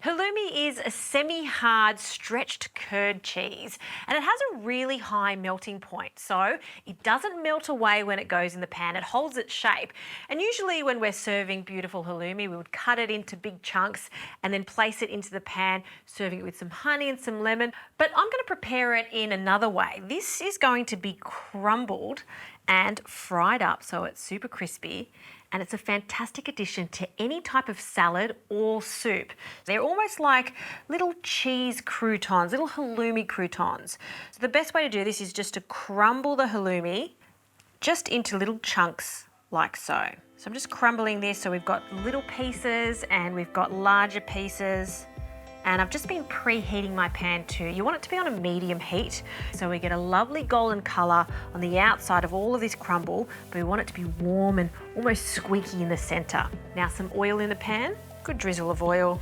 Halloumi is a semi-hard stretched curd cheese and it has a really high melting point, so it doesn't melt away when it goes in the pan. It holds its shape, and usually when we're serving beautiful halloumi we would cut it into big chunks and then place it into the pan, serving it with some honey and some lemon. But I'm going to prepare it in another way. This is going to be crumbled and fried up so it's super crispy, and it's a fantastic addition to any type of salad or soup. They're almost like little cheese croutons, little halloumi croutons. So the best way to do this is just to crumble the halloumi just into little chunks like so. So I'm just crumbling this so we've got little pieces and we've got larger pieces. And I've just been preheating my pan too. You want it to be on a medium heat so we get a lovely golden colour on the outside of all of this crumble, but we want it to be warm and almost squeaky in the centre. Now some oil in the pan, good drizzle of oil,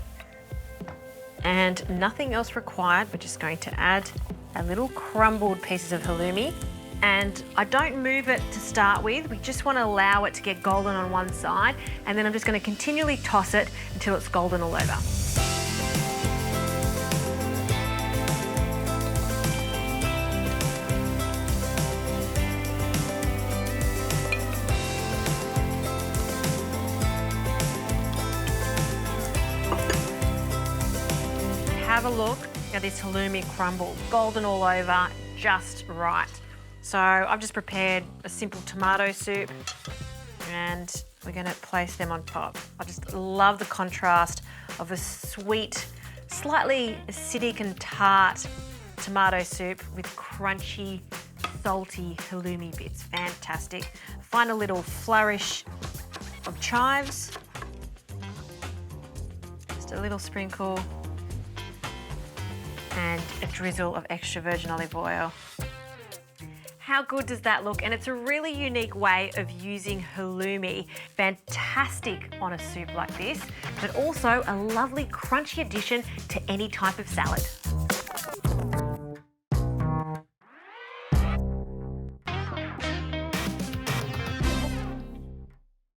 and nothing else required. We're just going to add our little crumbled pieces of halloumi. And I don't move it to start with, we just want to allow it to get golden on one side, and then I'm just going to continually toss it until it's golden all over. Have a look at this halloumi crumble, golden all over, just right. So I've just prepared a simple tomato soup and we're going to place them on top. I just love the contrast of a sweet, slightly acidic and tart tomato soup with crunchy, salty halloumi bits. Fantastic. Find a little flourish of chives, just a little sprinkle, and a drizzle of extra virgin olive oil. How good does that look? And it's a really unique way of using halloumi. Fantastic on a soup like this, but also a lovely crunchy addition to any type of salad.